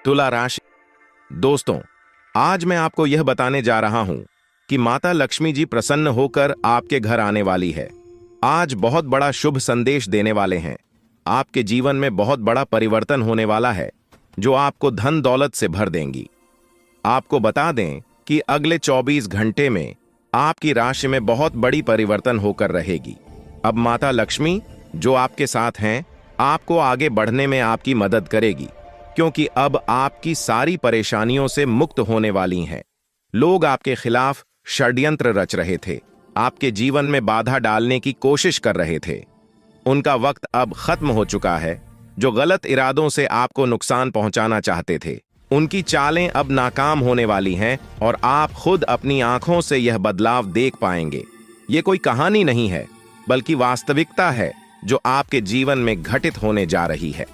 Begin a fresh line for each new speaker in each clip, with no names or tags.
तुला राशि। दोस्तों, आज मैं आपको यह बताने जा रहा हूं कि माता लक्ष्मी जी प्रसन्न होकर आपके घर आने वाली है। आज बहुत बड़ा शुभ संदेश देने वाले हैं। आपके जीवन में बहुत बड़ा परिवर्तन होने वाला है जो आपको धन दौलत से भर देंगी। आपको बता दें कि अगले 24 घंटे में आपकी राशि में बहुत बड़ी परिवर्तन होकर रहेगी। अब माता लक्ष्मी जो आपके साथ हैं, आपको आगे बढ़ने में आपकी मदद करेगी, क्योंकि अब आपकी सारी परेशानियों से मुक्त होने वाली हैं। लोग आपके खिलाफ षड्यंत्र रच रहे थे, आपके जीवन में बाधा डालने की कोशिश कर रहे थे। उनका वक्त अब खत्म हो चुका है। जो गलत इरादों से आपको नुकसान पहुंचाना चाहते थे, उनकी चालें अब नाकाम होने वाली हैं और आप खुद अपनी आंखों से यह बदलाव देख पाएंगे। ये कोई कहानी नहीं है, बल्कि वास्तविकता है जो आपके जीवन में घटित होने जा रही है।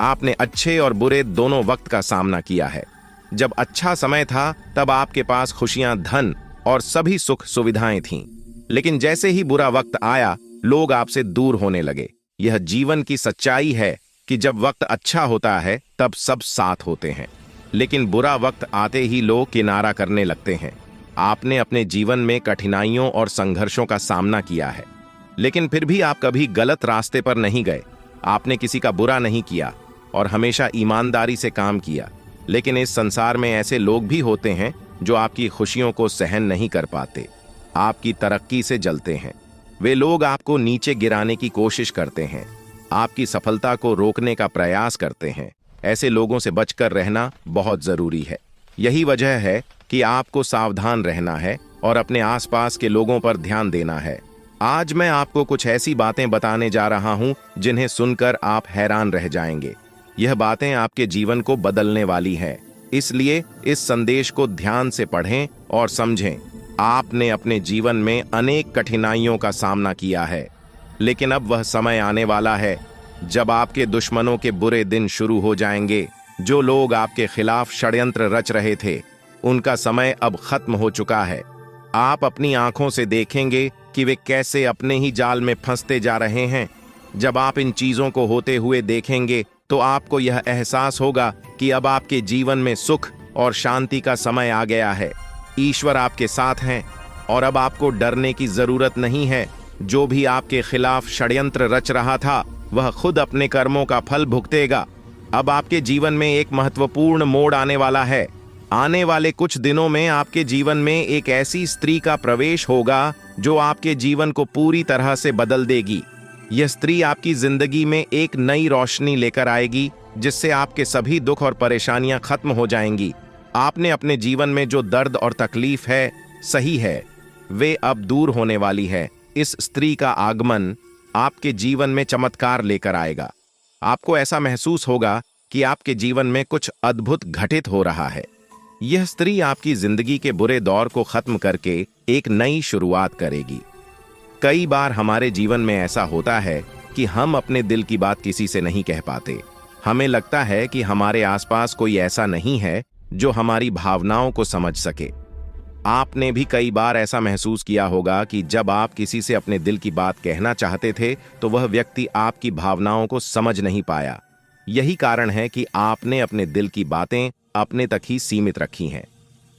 आपने अच्छे और बुरे दोनों वक्त का सामना किया है। जब अच्छा समय था तब आपके पास खुशियां, धन और सभी सुख सुविधाएं थीं, लेकिन जैसे ही बुरा वक्त आया, लोग आपसे दूर होने लगे। यह जीवन की सच्चाई है कि जब वक्त अच्छा होता है तब सब साथ होते हैं, लेकिन बुरा वक्त आते ही लोग किनारा करने लगते हैं। आपने अपने जीवन में कठिनाइयों और संघर्षों का सामना किया है, लेकिन फिर भी आप कभी गलत रास्ते पर नहीं गए। आपने किसी का बुरा नहीं किया और हमेशा ईमानदारी से काम किया। लेकिन इस संसार में ऐसे लोग भी होते हैं जो आपकी खुशियों को सहन नहीं कर पाते, आपकी तरक्की से जलते हैं। वे लोग आपको नीचे गिराने की कोशिश करते हैं, आपकी सफलता को रोकने का प्रयास करते हैं। ऐसे लोगों से बचकर रहना बहुत जरूरी है। यही वजह है कि आपको सावधान रहना है और अपने आसपास के लोगों पर ध्यान देना है। आज मैं आपको कुछ ऐसी बातें बताने जा रहा हूं जिन्हें सुनकर आप हैरान रह जाएंगे। यह बातें आपके जीवन को बदलने वाली हैं, इसलिए इस संदेश को ध्यान से पढ़ें और समझें। आपने अपने जीवन में अनेक कठिनाइयों का सामना किया है, लेकिन अब वह समय आने वाला है जब आपके दुश्मनों के बुरे दिन शुरू हो जाएंगे। जो लोग आपके खिलाफ षड्यंत्र रच रहे थे, उनका समय अब खत्म हो चुका है। आप अपनी आंखों से देखेंगे कि वे कैसे अपने ही जाल में फंसते जा रहे हैं। जब आप इन चीजों को होते हुए देखेंगे तो आपको यह एहसास होगा कि अब आपके जीवन में सुख और शांति का समय आ गया है। ईश्वर आपके साथ हैं और अब आपको डरने की जरूरत नहीं है। जो भी आपके खिलाफ षड्यंत्र रच रहा था, वह खुद अपने कर्मों का फल भुगतेगा। अब आपके जीवन में एक महत्वपूर्ण मोड़ आने वाला है। आने वाले कुछ दिनों में आपके जीवन में एक ऐसी स्त्री का प्रवेश होगा जो आपके जीवन को पूरी तरह से बदल देगी। यह स्त्री आपकी जिंदगी में एक नई रोशनी लेकर आएगी, जिससे आपके सभी दुख और परेशानियां खत्म हो जाएंगी। आपने अपने जीवन में जो दर्द और तकलीफ है, सही है, वे अब दूर होने वाली है। इस स्त्री का आगमन आपके जीवन में चमत्कार लेकर आएगा। आपको ऐसा महसूस होगा कि आपके जीवन में कुछ अद्भुत घटित हो रहा है। यह स्त्री आपकी जिंदगी के बुरे दौर को खत्म करके एक नई शुरुआत करेगी। कई बार हमारे जीवन में ऐसा होता है कि हम अपने दिल की बात किसी से नहीं कह पाते। हमें लगता है कि हमारे आसपास कोई ऐसा नहीं है जो हमारी भावनाओं को समझ सके। आपने भी कई बार ऐसा महसूस किया होगा कि जब आप किसी से अपने दिल की बात कहना चाहते थे तो वह व्यक्ति आपकी भावनाओं को समझ नहीं पाया। यही कारण है कि आपने अपने दिल की बातें अपने तक ही सीमित रखी हैं।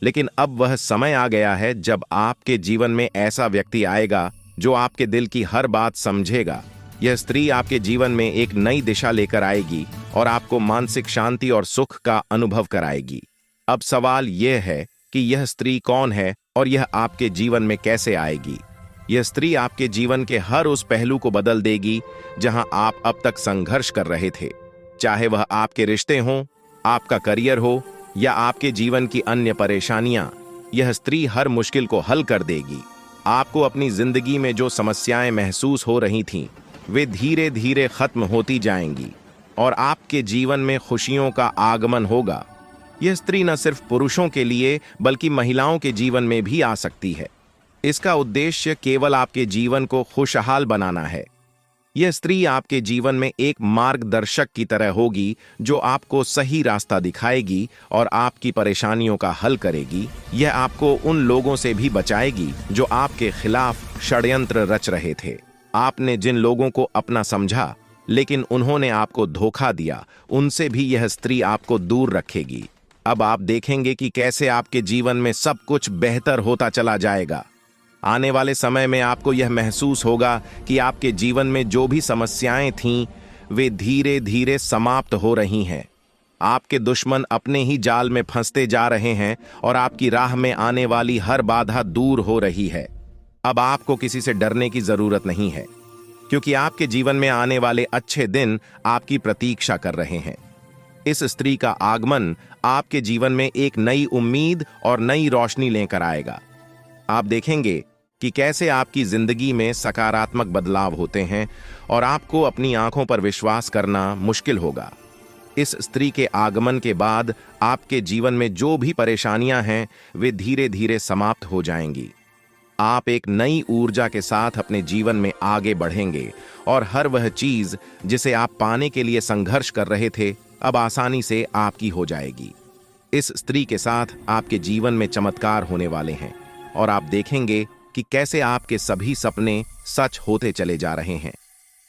लेकिन अब वह समय आ गया है जब आपके जीवन में ऐसा व्यक्ति आएगा जो आपके दिल की हर बात समझेगा। यह स्त्री आपके जीवन में एक नई दिशा लेकर आएगी और आपको मानसिक शांति और सुख का अनुभव कराएगी। अब सवाल यह है कि यह स्त्री कौन है और यह आपके जीवन में कैसे आएगी। यह स्त्री आपके जीवन के हर उस पहलू को बदल देगी जहां आप अब तक संघर्ष कर रहे थे, चाहे वह आपके रिश्ते हों, आपका करियर हो या आपके जीवन की अन्य परेशानियां। यह स्त्री हर मुश्किल को हल कर देगी। आपको अपनी जिंदगी में जो समस्याएं महसूस हो रही थीं, वे धीरे धीरे खत्म होती जाएंगी और आपके जीवन में खुशियों का आगमन होगा। यह स्त्री न सिर्फ पुरुषों के लिए बल्कि महिलाओं के जीवन में भी आ सकती है। इसका उद्देश्य केवल आपके जीवन को खुशहाल बनाना है। यह स्त्री आपके जीवन में एक मार्गदर्शक की तरह होगी जो आपको सही रास्ता दिखाएगी और आपकी परेशानियों का हल करेगी। यह आपको उन लोगों से भी बचाएगी जो आपके खिलाफ षड्यंत्र रच रहे थे। आपने जिन लोगों को अपना समझा, लेकिन उन्होंने आपको धोखा दिया, उनसे भी यह स्त्री आपको दूर रखेगी। अब आप देखेंगे कि कैसे आपके जीवन में सब कुछ बेहतर होता चला जाएगा। आने वाले समय में आपको यह महसूस होगा कि आपके जीवन में जो भी समस्याएं थीं, वे धीरे धीरे समाप्त हो रही हैं। आपके दुश्मन अपने ही जाल में फंसते जा रहे हैं और आपकी राह में आने वाली हर बाधा दूर हो रही है। अब आपको किसी से डरने की जरूरत नहीं है, क्योंकि आपके जीवन में आने वाले अच्छे दिन आपकी प्रतीक्षा कर रहे हैं। इस स्त्री का आगमन आपके जीवन में एक नई उम्मीद और नई रोशनी लेकर आएगा। आप देखेंगे कि कैसे आपकी जिंदगी में सकारात्मक बदलाव होते हैं और आपको अपनी आंखों पर विश्वास करना मुश्किल होगा। इस स्त्री के आगमन के बाद आपके जीवन में जो भी परेशानियां हैं, वे धीरे धीरे समाप्त हो जाएंगी। आप एक नई ऊर्जा के साथ अपने जीवन में आगे बढ़ेंगे और हर वह चीज जिसे आप पाने के लिए संघर्ष कर रहे थे, अब आसानी से आपकी हो जाएगी। इस स्त्री के साथ आपके जीवन में चमत्कार होने वाले हैं और आप देखेंगे कि कैसे आपके सभी सपने सच होते चले जा रहे हैं।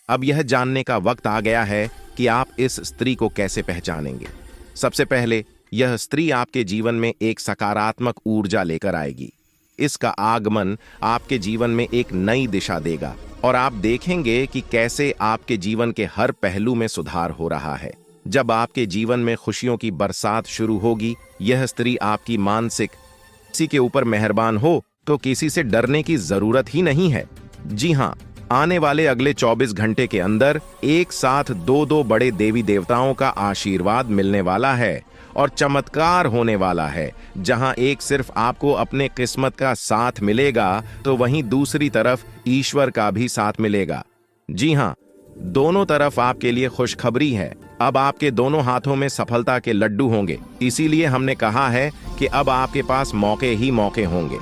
अब यह जानने का वक्त आ गया है कि आप इस स्त्री को कैसे पहचानेंगे। सबसे पहले, यह स्त्री आपके जीवन में एक सकारात्मक ऊर्जा लेकर आएगी। इसका आगमन आपके जीवन में एक नई दिशा देगा और आप देखेंगे कि कैसे आपके जीवन के हर पहलू में सुधार हो रहा है। जब आपके जीवन में खुशियों की बरसात शुरू होगी, यह स्त्री आपकी मानसिक किसी के ऊपर मेहरबान हो तो किसी से डरने की जरूरत ही नहीं है। जी हाँ, आने वाले अगले 24 घंटे के अंदर एक साथ दो बड़े देवी देवताओं का आशीर्वाद मिलने वाला है और चमत्कार होने वाला है। जहां एक सिर्फ आपको अपने किस्मत का साथ मिलेगा, तो वहीं दूसरी तरफ ईश्वर का भी साथ मिलेगा। जी हाँ, दोनों तरफ आपके लिए खुशखबरी है। अब आपके दोनों हाथों में सफलता के लड्डू होंगे। इसीलिए हमने कहा है कि अब आपके पास मौके ही मौके होंगे।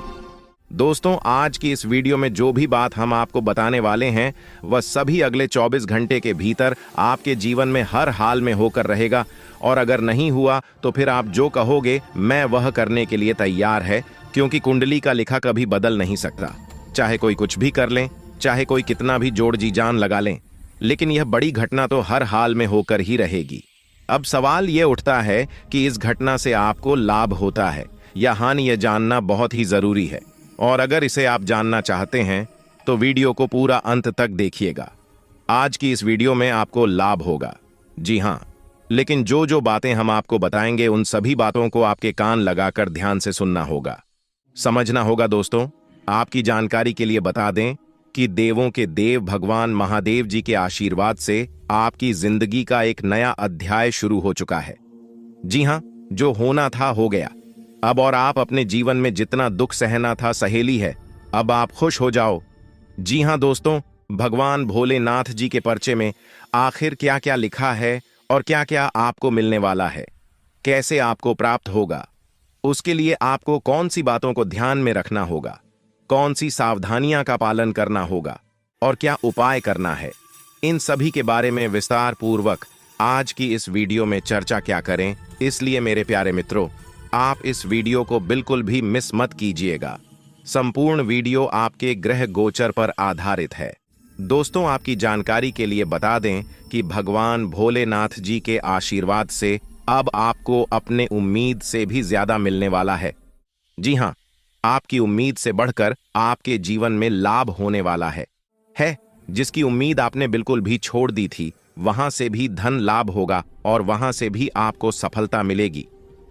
दोस्तों, आज की इस वीडियो में जो भी बात हम आपको बताने वाले हैं, वह सभी अगले 24 घंटे के भीतर आपके जीवन में हर हाल में होकर रहेगा। और अगर नहीं हुआ तो फिर आप जो कहोगे मैं वह करने के लिए तैयार है, क्योंकि कुंडली का लिखा कभी बदल नहीं सकता। चाहे कोई कुछ भी कर लें, चाहे कोई कितना भी जोड़ जी जान लगा लें, लेकिन यह बड़ी घटना तो हर हाल में होकर ही रहेगी। अब सवाल यह उठता है कि इस घटना से आपको लाभ होता है या हानि, यह जानना बहुत ही जरूरी है। और अगर इसे आप जानना चाहते हैं तो वीडियो को पूरा अंत तक देखिएगा। आज की इस वीडियो में आपको लाभ होगा। जी हाँ, लेकिन जो जो बातें हम आपको बताएंगे, उन सभी बातों को आपके कान लगाकर ध्यान से सुनना होगा, समझना होगा। दोस्तों, आपकी जानकारी के लिए बता दें कि देवों के देव भगवान महादेव जी के आशीर्वाद से आपकी जिंदगी का एक नया अध्याय शुरू हो चुका है। जी हाँ, जो होना था हो गया। अब और आप अपने जीवन में जितना दुख सहना था सहेली है। अब आप खुश हो जाओ। जी हाँ दोस्तों, भगवान भोलेनाथ जी के पर्चे में आखिर क्या क्या लिखा है और क्या क्या आपको मिलने वाला है, कैसे आपको प्राप्त होगा, उसके लिए आपको कौन सी बातों को ध्यान में रखना होगा, कौन सी सावधानियां का पालन करना होगा और क्या उपाय करना है, इन सभी के बारे में विस्तार पूर्वक आज की इस वीडियो में चर्चा क्या करें। इसलिए मेरे प्यारे मित्रों, आप इस वीडियो को बिल्कुल भी मिस मत कीजिएगा। संपूर्ण वीडियो आपके ग्रह गोचर पर आधारित है। दोस्तों, आपकी जानकारी के लिए बता दें कि भगवान भोलेनाथ जी के आशीर्वाद से अब आपको अपने उम्मीद से भी ज्यादा मिलने वाला है। जी हाँ, आपकी उम्मीद से बढ़कर आपके जीवन में लाभ होने वाला है। जिसकी उम्मीद आपने बिल्कुल भी छोड़ दी थी, वहां से भी धन लाभ होगा और वहां से भी आपको सफलता मिलेगी,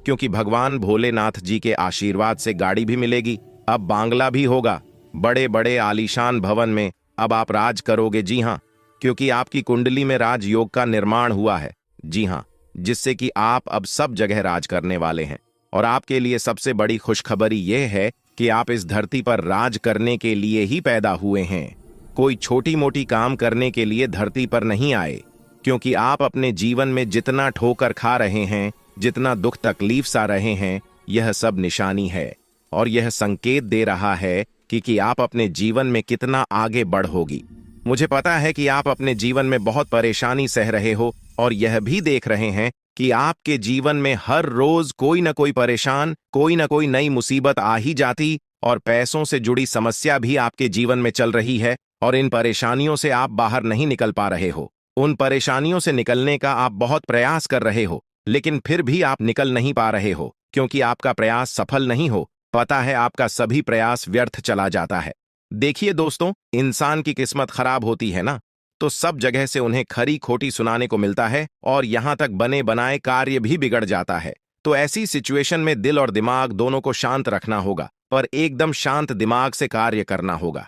क्योंकि भगवान भोलेनाथ जी के आशीर्वाद से गाड़ी भी मिलेगी। अब बांग्ला भी होगा। बड़े बड़े आलीशान भवन में अब आप राज करोगे। जी हाँ, क्योंकि आपकी कुंडली में राजयोग का निर्माण हुआ है। जी हाँ, जिससे कि आप अब सब जगह राज करने वाले हैं। और आपके लिए सबसे बड़ी खुशखबरी यह है कि आप इस धरती पर राज करने के लिए ही पैदा हुए हैं। कोई छोटी मोटी काम करने के लिए धरती पर नहीं आए, क्योंकि आप अपने जीवन में जितना ठोकर खा रहे हैं, जितना दुख तकलीफ सा रहे हैं, यह सब निशानी है और यह संकेत दे रहा है कि आप अपने जीवन में कितना आगे बढ़ोगी। मुझे पता है कि आप अपने जीवन में बहुत परेशानी सह रहे हो और यह भी देख रहे हैं कि आपके जीवन में हर रोज कोई न कोई परेशान, कोई न कोई नई मुसीबत आ ही जाती और पैसों से जुड़ी समस्या भी आपके जीवन में चल रही है और इन परेशानियों से आप बाहर नहीं निकल पा रहे हो। उन परेशानियों से निकलने का आप बहुत प्रयास कर रहे हो, लेकिन फिर भी आप निकल नहीं पा रहे हो क्योंकि आपका प्रयास सफल नहीं हो। पता है, आपका सभी प्रयास व्यर्थ चला जाता है। देखिए दोस्तों, इंसान की किस्मत खराब होती है ना, तो सब जगह से उन्हें खरी खोटी सुनाने को मिलता है और यहां तक बने बनाए कार्य भी बिगड़ जाता है। तो ऐसी सिचुएशन में दिल और दिमाग दोनों को शांत रखना होगा, पर एकदम शांत दिमाग से कार्य करना होगा।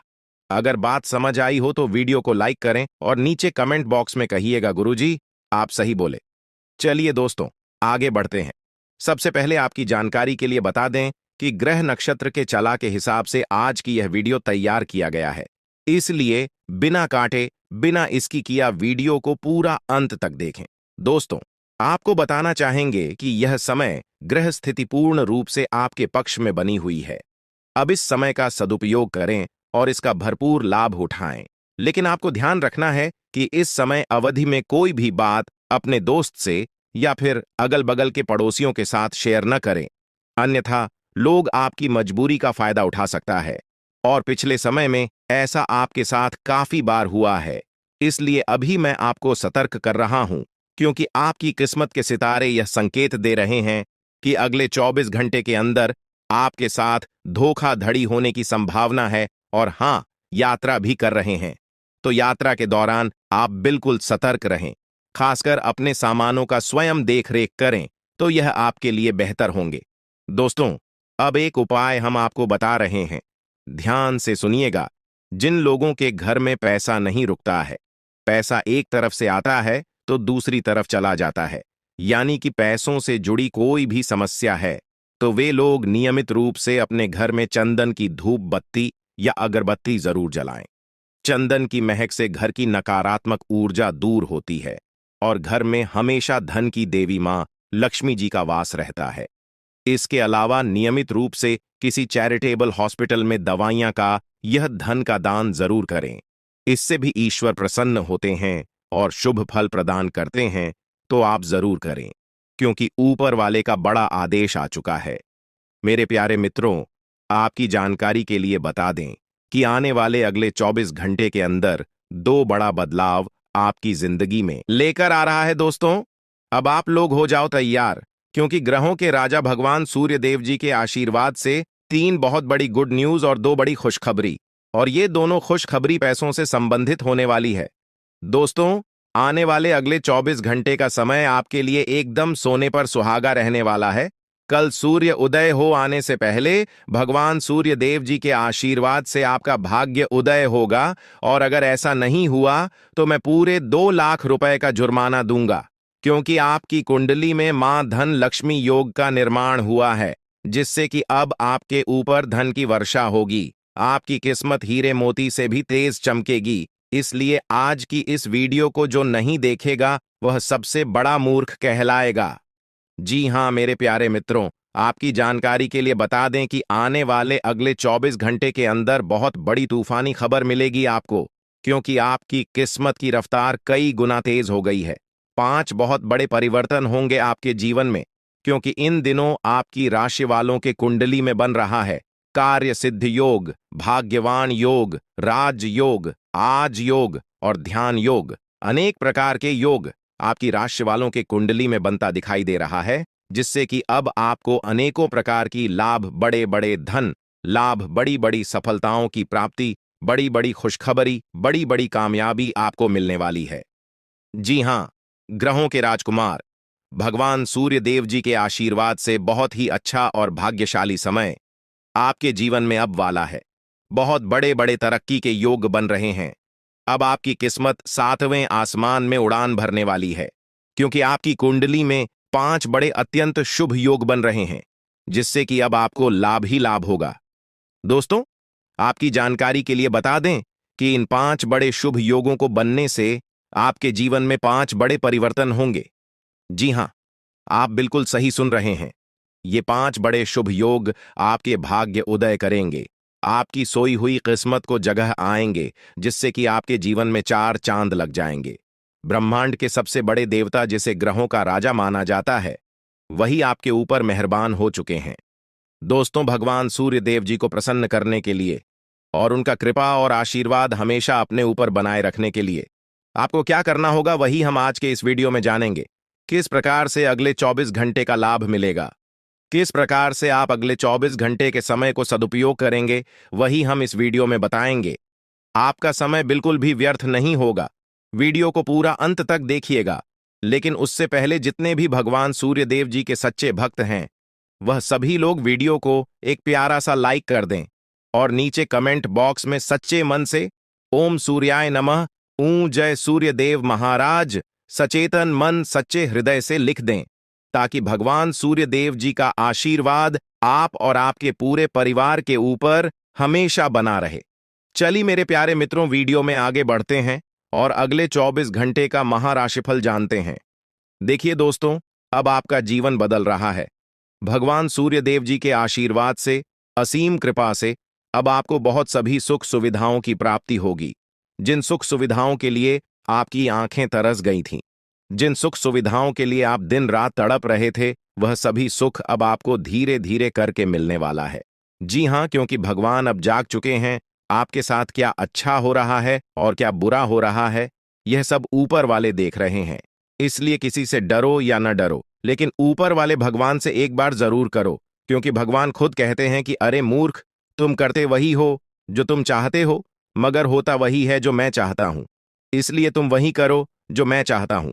अगर बात समझ आई हो तो वीडियो को लाइक करें और नीचे कमेंट बॉक्स में कहिएगा गुरुजी आप सही बोले। चलिए दोस्तों, आगे बढ़ते हैं। सबसे पहले आपकी जानकारी के लिए बता दें कि ग्रह नक्षत्र के चला के हिसाब से आज की यह वीडियो तैयार किया गया है, इसलिए बिना काटे बिना इसकी किया वीडियो को पूरा अंत तक देखें। दोस्तों, आपको बताना चाहेंगे कि यह समय ग्रह स्थिति पूर्ण रूप से आपके पक्ष में बनी हुई है। अब इस समय का सदुपयोग करें और इसका भरपूर लाभ उठाएं। लेकिन आपको ध्यान रखना है कि इस समय अवधि में कोई भी बात अपने दोस्त से या फिर अगल बगल के पड़ोसियों के साथ शेयर न करें, अन्यथा लोग आपकी मजबूरी का फायदा उठा सकता है। और पिछले समय में ऐसा आपके साथ काफी बार हुआ है, इसलिए अभी मैं आपको सतर्क कर रहा हूं, क्योंकि आपकी किस्मत के सितारे यह संकेत दे रहे हैं कि अगले 24 घंटे के अंदर आपके साथ धोखाधड़ी होने की संभावना है। और हां, यात्रा भी कर रहे हैं, तो यात्रा के दौरान आप बिल्कुल सतर्क रहें। खासकर अपने सामानों का स्वयं देखरेख करें, तो यह आपके लिए बेहतर होंगे। दोस्तों, अब एक उपाय हम आपको बता रहे हैं, ध्यान से सुनिएगा। जिन लोगों के घर में पैसा नहीं रुकता है, पैसा एक तरफ से आता है तो दूसरी तरफ चला जाता है, यानी कि पैसों से जुड़ी कोई भी समस्या है, तो वे लोग नियमित रूप से अपने घर में चंदन की धूप बत्ती या अगरबत्ती जरूर जलाएं। चंदन की महक से घर की नकारात्मक ऊर्जा दूर होती है और घर में हमेशा धन की देवी मां लक्ष्मी जी का वास रहता है। इसके अलावा नियमित रूप से किसी चैरिटेबल हॉस्पिटल में दवाइयां का यह धन का दान जरूर करें। इससे भी ईश्वर प्रसन्न होते हैं और शुभ फल प्रदान करते हैं, तो आप जरूर करें, क्योंकि ऊपर वाले का बड़ा आदेश आ चुका है। मेरे प्यारे मित्रों, आपकी जानकारी के लिए बता दें कि आने वाले अगले 24 घंटे के अंदर दो बड़ा बदलाव आपकी जिंदगी में लेकर आ रहा है। दोस्तों, अब आप लोग हो जाओ तैयार, क्योंकि ग्रहों के राजा भगवान सूर्य देव जी के आशीर्वाद से 3 बहुत बड़ी गुड न्यूज और 2 बड़ी खुशखबरी, और ये दोनों खुशखबरी पैसों से संबंधित होने वाली है। दोस्तों, आने वाले अगले 24 घंटे का समय आपके लिए एकदम सोने पर सुहागा रहने वाला है। कल सूर्य उदय हो आने से पहले भगवान सूर्य देव जी के आशीर्वाद से आपका भाग्य उदय होगा, और अगर ऐसा नहीं हुआ तो मैं पूरे 2 लाख रुपए का जुर्माना दूंगा, क्योंकि आपकी कुंडली में मां धन लक्ष्मी योग का निर्माण हुआ है, जिससे कि अब आपके ऊपर धन की वर्षा होगी। आपकी किस्मत हीरे मोती से भी तेज चमकेगी। इसलिए आज की इस वीडियो को जो नहीं देखेगा वह सबसे बड़ा मूर्ख कहलाएगा। जी हां मेरे प्यारे मित्रों, आपकी जानकारी के लिए बता दें कि आने वाले अगले 24 घंटे के अंदर बहुत बड़ी तूफानी खबर मिलेगी आपको, क्योंकि आपकी किस्मत की रफ्तार कई गुना तेज हो गई है। 5 बहुत बड़े परिवर्तन होंगे आपके जीवन में, क्योंकि इन दिनों आपकी राशि वालों के कुंडली में बन रहा है कार्य सिद्ध योग, भाग्यवान योग, राज योग, आज योग और ध्यान योग। अनेक प्रकार के योग आपकी राशि वालों के कुंडली में बनता दिखाई दे रहा है, जिससे कि अब आपको अनेकों प्रकार की लाभ, बड़े बड़े धन लाभ, बड़ी बड़ी सफलताओं की प्राप्ति, बड़ी बड़ी खुशखबरी, बड़ी बड़ी कामयाबी आपको मिलने वाली है। जी हां, ग्रहों के राजकुमार भगवान सूर्य देव जी के आशीर्वाद से बहुत ही अच्छा और भाग्यशाली समय आपके जीवन में अब वाला है। बहुत बड़े बड़े तरक्की के योग बन रहे हैं। अब आपकी किस्मत 7वें आसमान में उड़ान भरने वाली है, क्योंकि आपकी कुंडली में 5 बड़े अत्यंत शुभ योग बन रहे हैं, जिससे कि अब आपको लाभ ही लाभ होगा। दोस्तों, आपकी जानकारी के लिए बता दें कि इन 5 बड़े शुभ योगों को बनने से आपके जीवन में 5 बड़े परिवर्तन होंगे। जी हां, आप बिल्कुल सही सुन रहे हैं। ये 5 बड़े शुभ योग आपके भाग्य उदय करेंगे, आपकी सोई हुई किस्मत को जगह आएंगे, जिससे कि आपके जीवन में 4 चांद लग जाएंगे। ब्रह्मांड के सबसे बड़े देवता, जिसे ग्रहों का राजा माना जाता है, वही आपके ऊपर मेहरबान हो चुके हैं। दोस्तों, भगवान सूर्य देव जी को प्रसन्न करने के लिए और उनका कृपा और आशीर्वाद हमेशा अपने ऊपर बनाए रखने के लिए आपको क्या करना होगा वही हम आज के इस वीडियो में जानेंगे। किस प्रकार से अगले 24 घंटे का लाभ मिलेगा, किस प्रकार से आप अगले 24 घंटे के समय को सदुपयोग करेंगे, वही हम इस वीडियो में बताएंगे। आपका समय बिल्कुल भी व्यर्थ नहीं होगा। वीडियो को पूरा अंत तक देखिएगा। लेकिन उससे पहले जितने भी भगवान सूर्य देव जी के सच्चे भक्त हैं, वह सभी लोग वीडियो को एक प्यारा सा लाइक कर दें और नीचे कमेंट बॉक्स में सच्चे मन से ओम सूर्याय नमः, ऊ जय सूर्य देव महाराज, सचेतन मन सच्चे हृदय से लिख दें, ताकि भगवान सूर्य देव जी का आशीर्वाद आप और आपके पूरे परिवार के ऊपर हमेशा बना रहे। चलिए मेरे प्यारे मित्रों, वीडियो में आगे बढ़ते हैं और अगले 24 घंटे का महाराशिफल जानते हैं। देखिए दोस्तों, अब आपका जीवन बदल रहा है। भगवान सूर्य देव जी के आशीर्वाद से, असीम कृपा से अब आपको बहुत सभी सुख सुविधाओं की प्राप्ति होगी। जिन सुख सुविधाओं के लिए आपकी आंखें तरस गई थीं, जिन सुख सुविधाओं के लिए आप दिन रात तड़प रहे थे, वह सभी सुख अब आपको धीरे धीरे करके मिलने वाला है। जी हां, क्योंकि भगवान अब जाग चुके हैं। आपके साथ क्या अच्छा हो रहा है और क्या बुरा हो रहा है, यह सब ऊपर वाले देख रहे हैं। इसलिए किसी से डरो या न डरो, लेकिन ऊपर वाले भगवान से एक बार जरूर करो, क्योंकि भगवान खुद कहते हैं कि अरे मूर्ख, तुम करते वही हो जो तुम चाहते हो, मगर होता वही है जो मैं चाहता हूं। इसलिए तुम वही करो जो मैं चाहता हूं,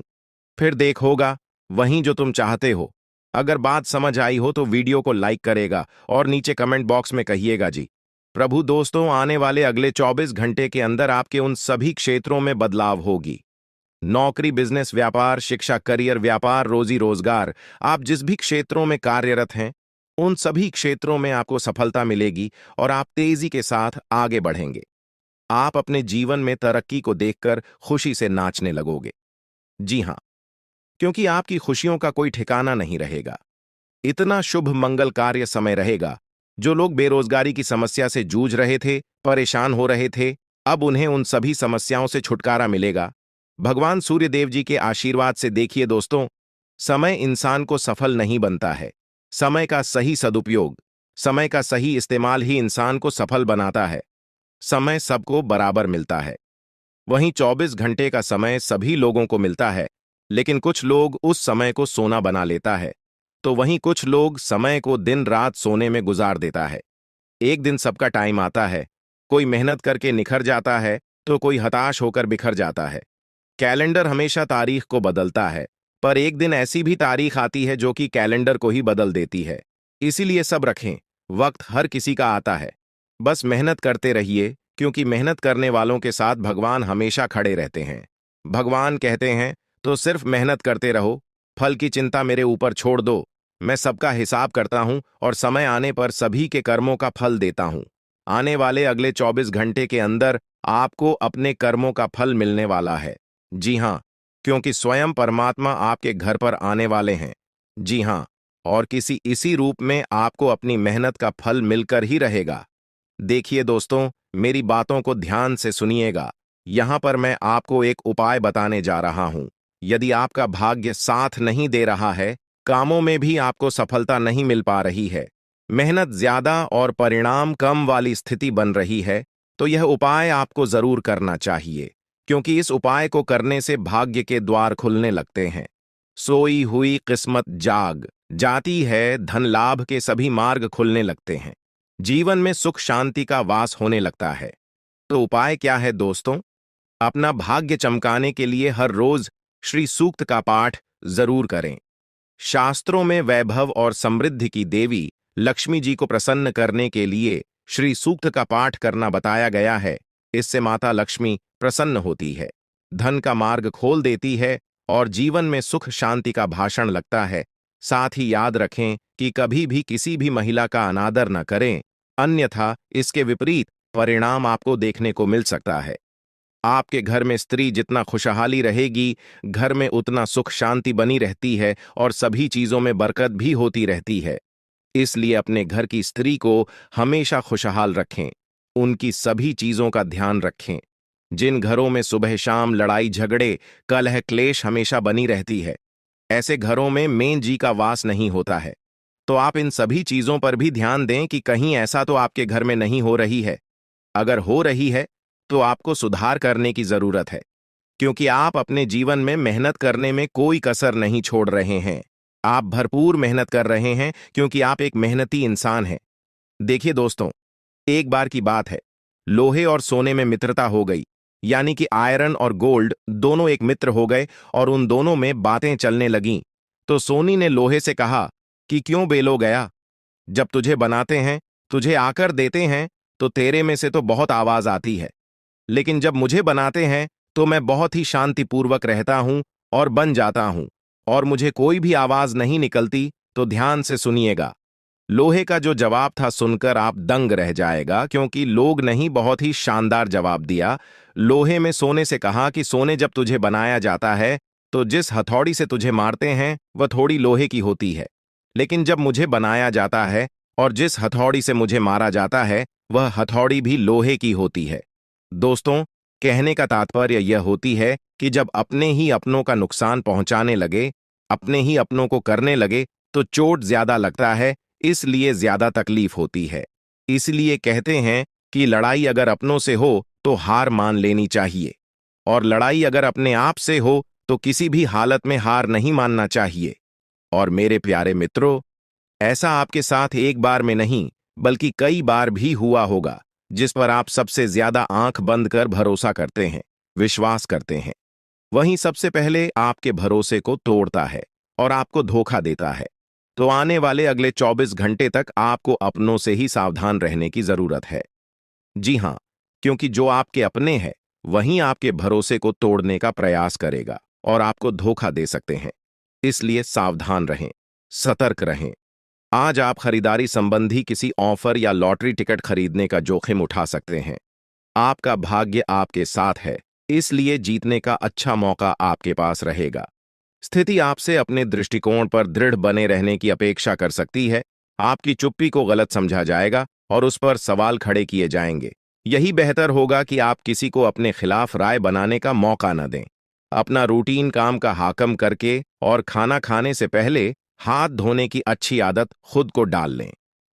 फिर देख होगा वही जो तुम चाहते हो। अगर बात समझ आई हो तो वीडियो को लाइक करेगा और नीचे कमेंट बॉक्स में कहिएगा जी प्रभु। दोस्तों, आने वाले अगले 24 घंटे के अंदर आपके उन सभी क्षेत्रों में बदलाव होगी। नौकरी, बिजनेस, व्यापार, शिक्षा, करियर, व्यापार, रोजी रोजगार, आप जिस भी क्षेत्रों में कार्यरत हैं, उन सभी क्षेत्रों में आपको सफलता मिलेगी और आप तेजी के साथ आगे बढ़ेंगे। आप अपने जीवन में तरक्की को देखकर खुशी से नाचने लगोगे। जी हां, क्योंकि आपकी खुशियों का कोई ठिकाना नहीं रहेगा। इतना शुभ मंगल कार्य समय रहेगा। जो लोग बेरोजगारी की समस्या से जूझ रहे थे, परेशान हो रहे थे, अब उन्हें उन सभी समस्याओं से छुटकारा मिलेगा भगवान सूर्य देव जी के आशीर्वाद से। देखिए दोस्तों, समय इंसान को सफल नहीं बनता है। समय का सही सदुपयोग, समय का सही इस्तेमाल ही इंसान को सफल बनाता है। समय सबको बराबर मिलता है। वहीं 24 घंटे का समय सभी लोगों को मिलता है, लेकिन कुछ लोग उस समय को सोना बना लेता है, तो वहीं कुछ लोग समय को दिन रात सोने में गुजार देता है। एक दिन सबका टाइम आता है। कोई मेहनत करके निखर जाता है तो कोई हताश होकर बिखर जाता है। कैलेंडर हमेशा तारीख को बदलता है, पर एक दिन ऐसी भी तारीख आती है जो कि कैलेंडर को ही बदल देती है। इसीलिए सब रखें, वक्त हर किसी का आता है। बस मेहनत करते रहिए, क्योंकि मेहनत करने वालों के साथ भगवान हमेशा खड़े रहते हैं। भगवान कहते हैं तो सिर्फ मेहनत करते रहो, फल की चिंता मेरे ऊपर छोड़ दो। मैं सबका हिसाब करता हूं और समय आने पर सभी के कर्मों का फल देता हूं। आने वाले अगले 24 घंटे के अंदर आपको अपने कर्मों का फल मिलने वाला है। जी हां, क्योंकि स्वयं परमात्मा आपके घर पर आने वाले हैं। जी हां, और किसी इसी रूप में आपको अपनी मेहनत का फल मिलकर ही रहेगा। देखिए दोस्तों, मेरी बातों को ध्यान से सुनिएगा। यहां पर मैं आपको एक उपाय बताने जा रहा हूं। यदि आपका भाग्य साथ नहीं दे रहा है, कामों में भी आपको सफलता नहीं मिल पा रही है, मेहनत ज्यादा और परिणाम कम वाली स्थिति बन रही है, तो यह उपाय आपको जरूर करना चाहिए, क्योंकि इस उपाय को करने से भाग्य के द्वार खुलने लगते हैं। सोई हुई किस्मत जाग जाती है, धन लाभ के सभी मार्ग खुलने लगते हैं, जीवन में सुख शांति का वास होने लगता है। तो उपाय क्या है दोस्तों? अपना भाग्य चमकाने के लिए हर रोज श्री सूक्त का पाठ जरूर करें। शास्त्रों में वैभव और समृद्धि की देवी लक्ष्मी जी को प्रसन्न करने के लिए श्री सूक्त का पाठ करना बताया गया है। इससे माता लक्ष्मी प्रसन्न होती है, धन का मार्ग खोल देती है और जीवन में सुख शांति का भाषण लगता है। साथ ही याद रखें कि कभी भी किसी भी महिला का अनादर न करें, अन्यथा इसके विपरीत परिणाम आपको देखने को मिल सकता है। आपके घर में स्त्री जितना खुशहाली रहेगी, घर में उतना सुख शांति बनी रहती है और सभी चीजों में बरकत भी होती रहती है। इसलिए अपने घर की स्त्री को हमेशा खुशहाल रखें, उनकी सभी चीजों का ध्यान रखें। जिन घरों में सुबह शाम लड़ाई झगड़े कलह क्लेश हमेशा बनी रहती है, ऐसे घरों में मेन जी का वास नहीं होता है। तो आप इन सभी चीजों पर भी ध्यान दें कि कहीं ऐसा तो आपके घर में नहीं हो रही है। अगर हो रही है तो आपको सुधार करने की जरूरत है। क्योंकि आप अपने जीवन में मेहनत करने में कोई कसर नहीं छोड़ रहे हैं। आप भरपूर मेहनत कर रहे हैं क्योंकि आप एक मेहनती इंसान हैं। देखिए दोस्तों, एक बार की बात है, लोहे और सोने में मित्रता हो गई, यानी कि आयरन और गोल्ड दोनों एक मित्र हो गए और उन दोनों में बातें चलने लगीं। तो सोनी ने लोहे से कहा कि क्यों बेलो गया, जब तुझे बनाते हैं, तुझे आकर देते हैं, तो तेरे में से तो बहुत आवाज आती है, लेकिन जब मुझे बनाते हैं तो मैं बहुत ही शांतिपूर्वक रहता हूं और बन जाता हूं, और मुझे कोई भी आवाज नहीं निकलती। तो ध्यान से सुनिएगा। लोहे का जो जवाब था सुनकर आप दंग रह जाएगा, क्योंकि लोग नहीं, बहुत ही शानदार जवाब दिया। लोहे में सोने से कहा कि सोने, जब तुझे बनाया जाता है तो जिस हथौड़ी से तुझे मारते हैं वह थोड़ी लोहे की होती है, लेकिन जब मुझे बनाया जाता है और जिस हथौड़ी से मुझे मारा जाता है वह हथौड़ी भी लोहे की होती है। दोस्तों, कहने का तात्पर्य यह होती है कि जब अपने ही अपनों का नुकसान पहुंचाने लगे, अपने ही अपनों को करने लगे, तो चोट ज्यादा लगता है, इसलिए ज्यादा तकलीफ होती है। इसलिए कहते हैं कि लड़ाई अगर अपनों से हो तो हार मान लेनी चाहिए, और लड़ाई अगर अपने आप से हो तो किसी भी हालत में हार नहीं मानना चाहिए। और मेरे प्यारे मित्रों, ऐसा आपके साथ एक बार में नहीं बल्कि कई बार भी हुआ होगा, जिस पर आप सबसे ज्यादा आंख बंद कर भरोसा करते हैं, विश्वास करते हैं, वहीं सबसे पहले आपके भरोसे को तोड़ता है और आपको धोखा देता है। तो आने वाले अगले 24 घंटे तक आपको अपनों से ही सावधान रहने की जरूरत है। जी हां, क्योंकि जो आपके अपने हैं वहीं आपके भरोसे को तोड़ने का प्रयास करेगा और आपको धोखा दे सकते हैं। इसलिए सावधान रहें, सतर्क रहें। आज आप खरीदारी संबंधी किसी ऑफर या लॉटरी टिकट खरीदने का जोखिम उठा सकते हैं। आपका भाग्य आपके साथ है, इसलिए जीतने का अच्छा मौका आपके पास रहेगा। स्थिति आपसे अपने दृष्टिकोण पर दृढ़ बने रहने की अपेक्षा कर सकती है। आपकी चुप्पी को गलत समझा जाएगा और उस पर सवाल खड़े किए जाएंगे। यही बेहतर होगा कि आप किसी को अपने खिलाफ राय बनाने का मौका न दें। अपना रूटीन काम का हाकम करके और खाना खाने से पहले हाथ धोने की अच्छी आदत खुद को डाल लें,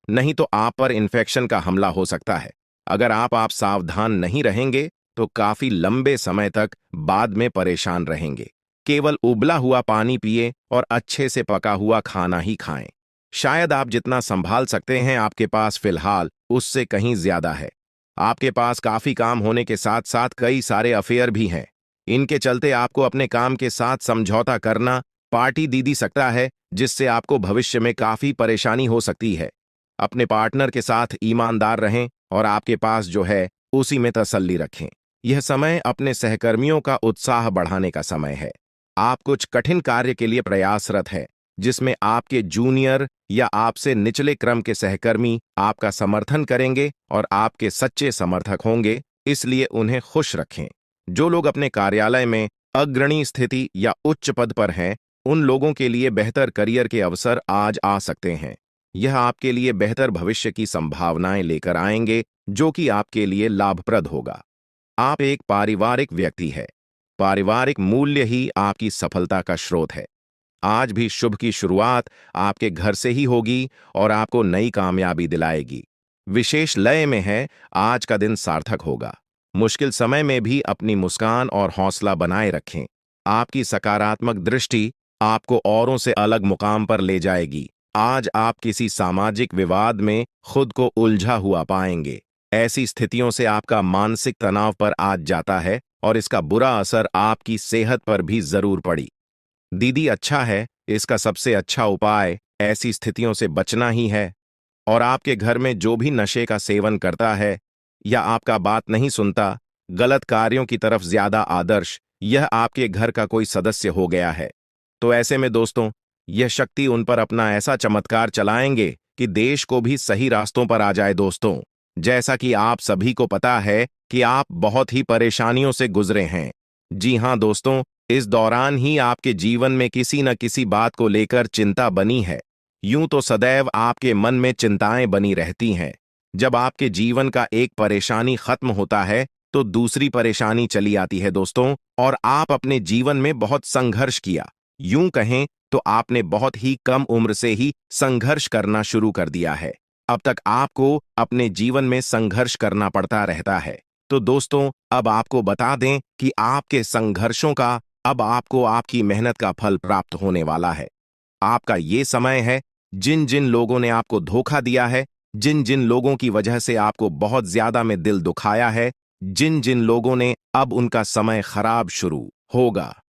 नहीं तो आप पर इन्फेक्शन का हमला हो सकता है। अगर आप सावधान नहीं रहेंगे तो काफी लंबे समय तक बाद में परेशान रहेंगे। केवल उबला हुआ पानी पिए और अच्छे से पका हुआ खाना ही खाएं। शायद आप जितना संभाल सकते हैं आपके पास फिलहाल उससे कहीं ज्यादा है। आपके पास काफी काम होने के साथ साथ कई सारे अफेयर भी हैं। इनके चलते आपको अपने काम के साथ समझौता करना पार्टी दे सकता है, जिससे आपको भविष्य में काफी परेशानी हो सकती है। अपने पार्टनर के साथ ईमानदार रहें और आपके पास जो है उसी में तसल्ली रखें। यह समय अपने सहकर्मियों का उत्साह बढ़ाने का समय है। आप कुछ कठिन कार्य के लिए प्रयासरत हैं, जिसमें आपके जूनियर या आपसे निचले क्रम के सहकर्मी आपका समर्थन करेंगे और आपके सच्चे समर्थक होंगे, इसलिए उन्हें खुश रखें। जो लोग अपने कार्यालय में अग्रणी स्थिति या उच्च पद पर हैं, उन लोगों के लिए बेहतर करियर के अवसर आज आ सकते हैं। यह आपके लिए बेहतर भविष्य की संभावनाएं लेकर आएंगे, जो कि आपके लिए लाभप्रद होगा। आप एक पारिवारिक व्यक्ति है। पारिवारिक मूल्य ही आपकी सफलता का स्रोत है। आज भी शुभ की शुरुआत आपके घर से ही होगी और आपको नई कामयाबी दिलाएगी। विशेष लय में है, आज का दिन सार्थक होगा। मुश्किल समय में भी अपनी मुस्कान और हौसला बनाए रखें। आपकी सकारात्मक दृष्टि आपको औरों से अलग मुकाम पर ले जाएगी। आज आप किसी सामाजिक विवाद में खुद को उलझा हुआ पाएंगे। ऐसी स्थितियों से आपका मानसिक तनाव पर आज जाता है और इसका बुरा असर आपकी सेहत पर भी जरूर पड़ी। दीदी, अच्छा है, इसका सबसे अच्छा उपाय ऐसी स्थितियों से बचना ही है। और आपके घर में जो भी नशे का सेवन करता है या आपका बात नहीं सुनता, गलत कार्यों की तरफ ज्यादा आदर्श, यह आपके घर का कोई सदस्य हो गया है। तो ऐसे में दोस्तों, यह शक्ति उन पर अपना ऐसा चमत्कार चलाएंगे कि देश को भी सही रास्तों पर आ जाए। दोस्तों, जैसा कि आप सभी को पता है कि आप बहुत ही परेशानियों से गुजरे हैं। जी हां दोस्तों, इस दौरान ही आपके जीवन में किसी न किसी बात को लेकर चिंता बनी है। यूं तो सदैव आपके मन में चिंताएं बनी रहती हैं। जब आपके जीवन का एक परेशानी खत्म होता है तो दूसरी परेशानी चली आती है दोस्तों, और आप अपने जीवन में बहुत संघर्ष किया। यूं कहें तो आपने बहुत ही कम उम्र से ही संघर्ष करना शुरू कर दिया है। अब तक आपको अपने जीवन में संघर्ष करना पड़ता रहता है। तो दोस्तों, अब आपको बता दें कि आपके संघर्षों का अब आपको आपकी मेहनत का फल प्राप्त होने वाला है। आपका ये समय है। जिन जिन लोगों ने आपको धोखा दिया है, जिन जिन लोगों की वजह से आपको बहुत ज्यादा में दिल दुखाया है, जिन जिन लोगों ने, अब उनका समय खराब शुरू होगा।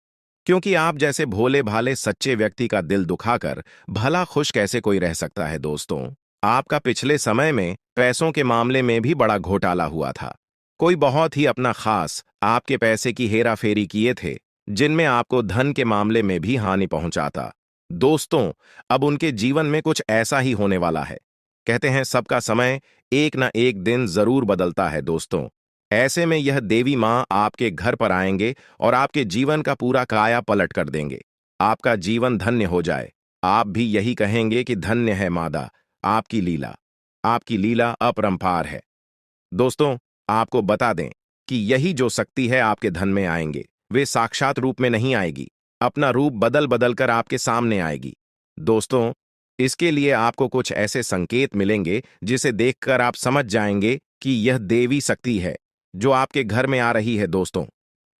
क्योंकि आप जैसे भोले भाले सच्चे व्यक्ति का दिल दुखाकर भला खुश कैसे कोई रह सकता है दोस्तों। आपका पिछले समय में पैसों के मामले में भी बड़ा घोटाला हुआ था। कोई बहुत ही अपना खास आपके पैसे की हेरा फेरी किए थे, जिनमें आपको धन के मामले में भी हानि पहुंचाता। दोस्तों, अब उनके जीवन में कुछ ऐसा ही होने वाला है। कहते हैं सबका समय एक ना एक दिन जरूर बदलता है दोस्तों। ऐसे में यह देवी माँ आपके घर पर आएंगे और आपके जीवन का पूरा काया पलट कर देंगे। आपका जीवन धन्य हो जाए। आप भी यही कहेंगे कि धन्य है मादा, आपकी लीला। आपकी लीला अपरंपार है। दोस्तों, आपको बता दें कि यही जो शक्ति है आपके धन में आएंगे, वे साक्षात रूप में नहीं आएगी, अपना रूप बदल बदल कर आपके सामने आएगी। दोस्तों, इसके लिए आपको कुछ ऐसे संकेत मिलेंगे जिसे देखकर आप समझ जाएंगे कि यह देवी शक्ति है जो आपके घर में आ रही है। दोस्तों,